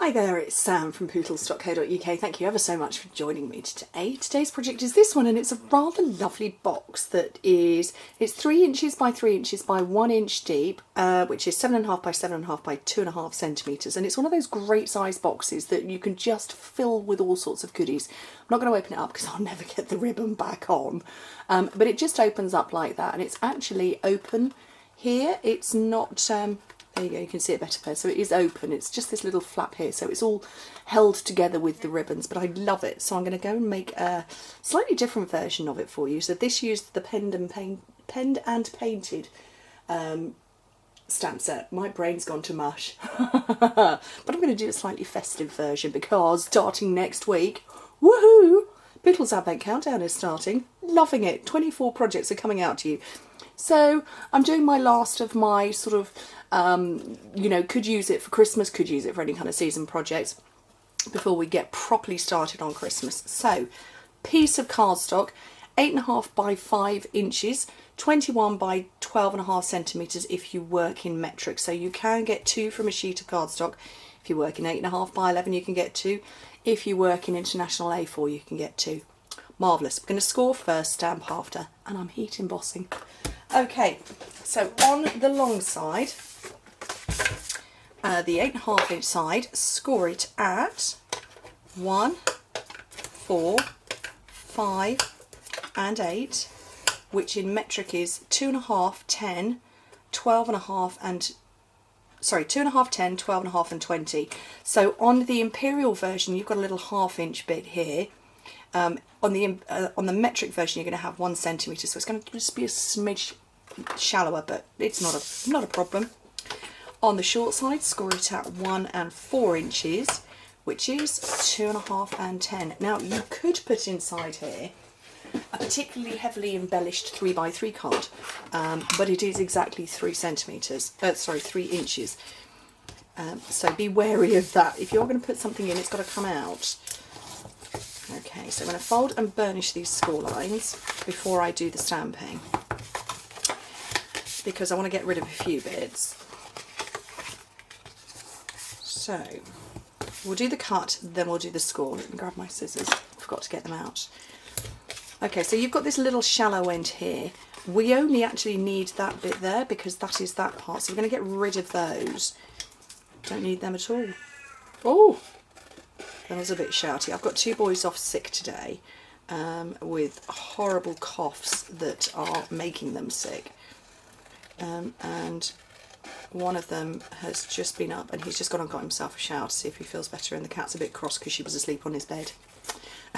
Hi there, it's Sam from poodles.co.uk. Thank you ever so much for joining me today. Today's project is this one, and it's a rather lovely box that is, it's 3 inches by 3 inches by 1 inch deep, which is 7.5 by 7.5 by 2.5 centimetres. And it's one of those great size boxes that you can just fill with all sorts of goodies. I'm not going to open it up because I'll never get the ribbon back on. But it just opens up like that, and it's actually open here. It's not... there you go, you can see it better there. So it is open, it's just this little flap here, so it's all held together with the ribbons, but I love it. So I'm going to go and make a slightly different version of it for you. So this used the penned and painted stamp set. My brain's gone to mush. But I'm going to do a slightly festive version because starting next week, woohoo, Poodles Advent Countdown is starting. Loving it. 24 projects are coming out to you. So I'm doing my last of my sort of, you know, could use it for Christmas, could use it for any kind of season projects before we get properly started on Christmas. So, piece of cardstock, 8.5 by 5 inches, 21 by 12.5 centimetres if you work in metric. So you can get 2 from a sheet of cardstock. If you work in 8.5 by 11, you can get 2. If you work in international A4, you can get 2. Marvellous. We're going to score first, stamp after, and I'm heat embossing. Okay, so on the long side, the 8.5 inch side, score it at 1, 4, 5 and 8, which in metric is 2.5, 10, 12.5 and 2.5, 10, 12.5 and 20. So on the imperial version you've got a little half-inch bit here. On the metric version, you're going to have 1 centimetre, so it's going to just be a smidge shallower, but it's not a problem. On the short side, score it at 1 and 4 inches, which is 2.5 and 10. Now you could put inside here a particularly heavily embellished 3x3 card, but it is exactly 3 inches. So be wary of that. If you're going to put something in, it's got to come out. Okay, so I'm going to fold and burnish these score lines before I do the stamping, because I want to get rid of a few bits. So we'll do the cut, then we'll do the score. Let me grab my scissors, forgot to get them out. Okay, so you've got this little shallow end here. We only actually need that bit there because that is that part, so we're going to get rid of those. Don't need them at all. Oh! That was a bit shouty. I've got 2 boys off sick today with horrible coughs that are making them sick. And one of them has just been up and he's just gone and got himself a shower to see if he feels better, and the cat's a bit cross because she was asleep on his bed.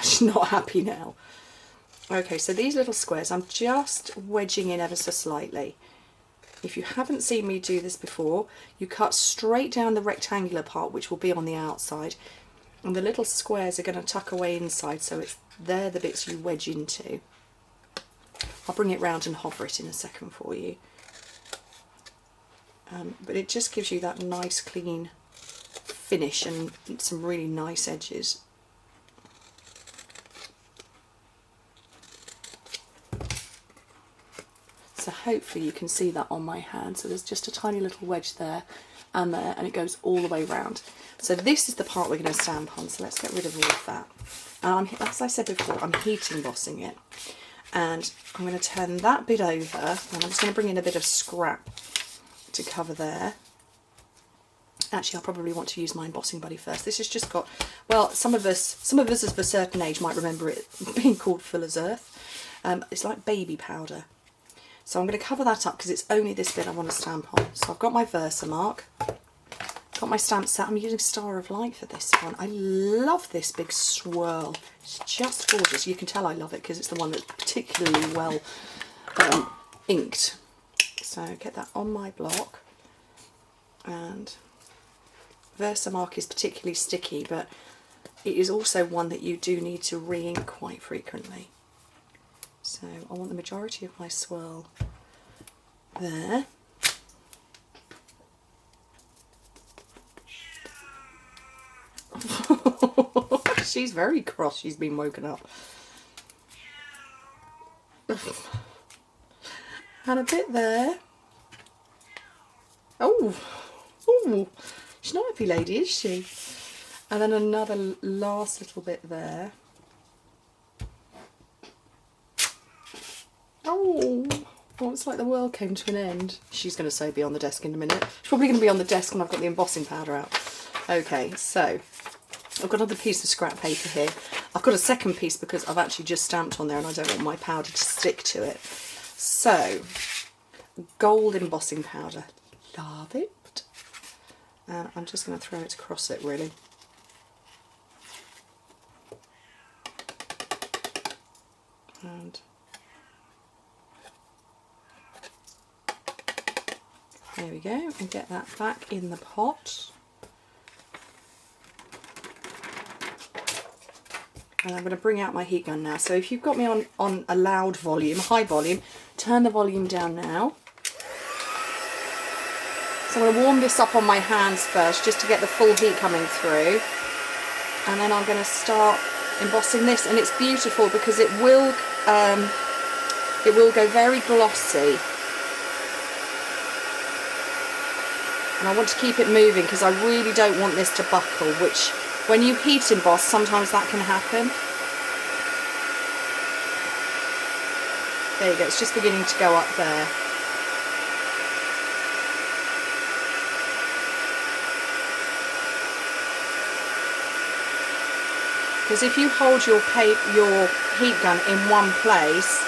She's not happy now. Okay, so these little squares I'm just wedging in ever so slightly. If you haven't seen me do this before, you cut straight down the rectangular part, which will be on the outside, and the little squares are going to tuck away inside, so they're the bits you wedge into. I'll bring it round and hover it in a second for you. But it just gives you that nice clean finish and some really nice edges. So hopefully you can see that on my hand. So there's just a tiny little wedge there and there, and it goes all the way round. So this is the part we're going to stamp on, so let's get rid of all of that. As I said before, I'm heat embossing it, and I'm going to turn that bit over, and I'm just going to bring in a bit of scrap to cover there. Actually, I'll probably want to use my embossing buddy first. This has just got, well, some of us of a certain age might remember it being called Fuller's Earth. It's like baby powder. So I'm going to cover that up because it's only this bit I want to stamp on. So I've got my Versamark, got my stamp set. I'm using Star of Light for this one. I love this big swirl. It's just gorgeous. You can tell I love it because it's the one that's particularly well inked. So get that on my block. And Versamark is particularly sticky, but it is also one that you do need to re-ink quite frequently. So I want the majority of my swirl there. She's very cross, she's been woken up. And a bit there. Oh, she's not a happy lady, is she? And then another last little bit there. Oh, it's like the world came to an end. She's going to so be on the desk in a minute. She's probably going to be on the desk when I've got the embossing powder out. Okay, so I've got another piece of scrap paper here. I've got a second piece because I've actually just stamped on there and I don't want my powder to stick to it. So, gold embossing powder. Love it. And I'm just going to throw it across it, really. And there we go, and get that back in the pot. And I'm going to bring out my heat gun now. So if you've got me on a loud volume, high volume, turn the volume down now. So I'm going to warm this up on my hands first, just to get the full heat coming through. And then I'm going to start embossing this, and it's beautiful because it will go very glossy. And I want to keep it moving because I really don't want this to buckle, which when you heat emboss, sometimes that can happen. There you go, it's just beginning to go up there. Because if you hold your heat gun in one place,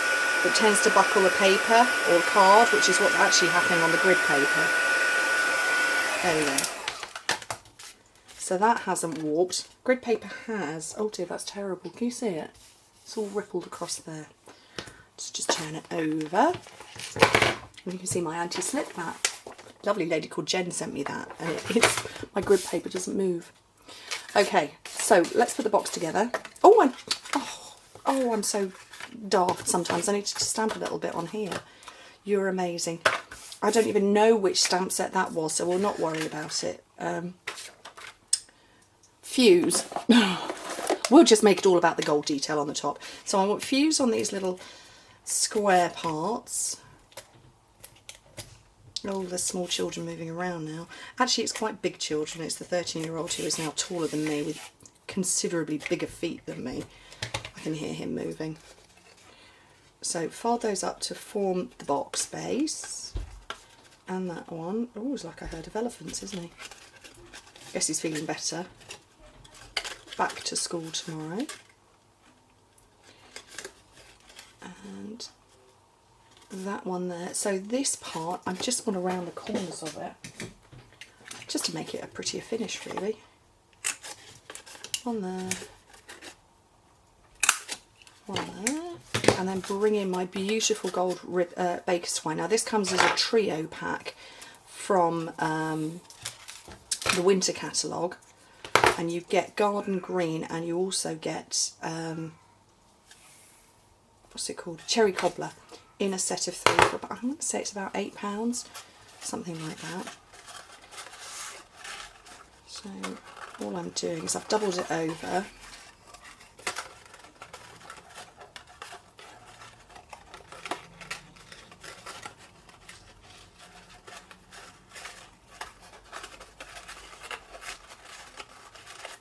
it tends to buckle the paper or card, which is what's actually happening on the grid paper. There we go. So that hasn't warped. Grid paper has. Oh dear, that's terrible. Can you see it? It's all rippled across there. Let's just turn it over. And you can see my anti-slip mat. Lovely lady called Jen sent me that, and my grid paper doesn't move. Okay, so let's put the box together. Oh, I'm so daft sometimes. I need to stamp a little bit on here. You're amazing. I don't even know which stamp set that was, so we'll not worry about it. Fuse. We'll just make it all about the gold detail on the top. So I want fuse on these little square parts. Oh, there's small children moving around now. Actually, it's quite big children. It's the 13-year-old who is now taller than me with considerably bigger feet than me. I can hear him moving. So fold those up to form the box base. And that one. Oh, it's like I heard of elephants, isn't he? Guess he's feeling better. Back to school tomorrow. And that one there. So this part, I just want to round the corners of it, just to make it a prettier finish, really. One there. One there. And then bring in my beautiful gold baker's twine. Now this comes as a trio pack from the winter catalogue, and you get garden green, and you also get what's it called, cherry cobbler, in a set of 3 for about, I'm going to say it's about £8, something like that. So all I'm doing is I've doubled it over.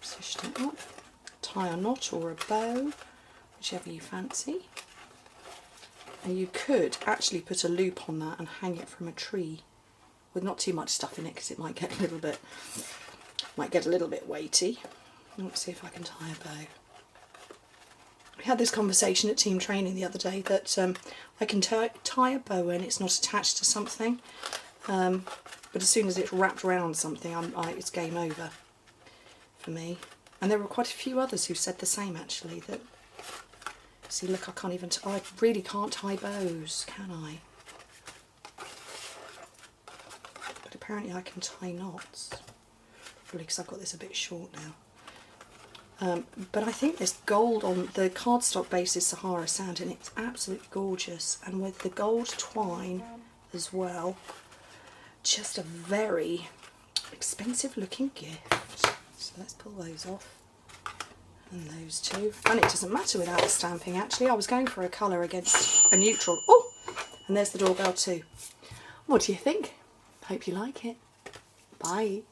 Position it up, tie a knot or a bow, whichever you fancy. And you could actually put a loop on that and hang it from a tree with not too much stuff in it, because it might get a little bit weighty. Let's see if I can tie a bow. We had this conversation at team training the other day that I can tie a bow and it's not attached to something, but as soon as it's wrapped around something, it's game over for me. And there were quite a few others who said the same, actually, that, see, look, I really can't tie bows, can I? But apparently I can tie knots, probably because I've got this a bit short now. But I think this gold on the cardstock base is Sahara Sand, and it's absolutely gorgeous. And with the gold twine as well, just a very expensive looking gift. So let's pull those off. And those two. And it doesn't matter without the stamping, actually. I was going for a colour against a neutral. Oh! And there's the doorbell too. What do you think? Hope you like it. Bye.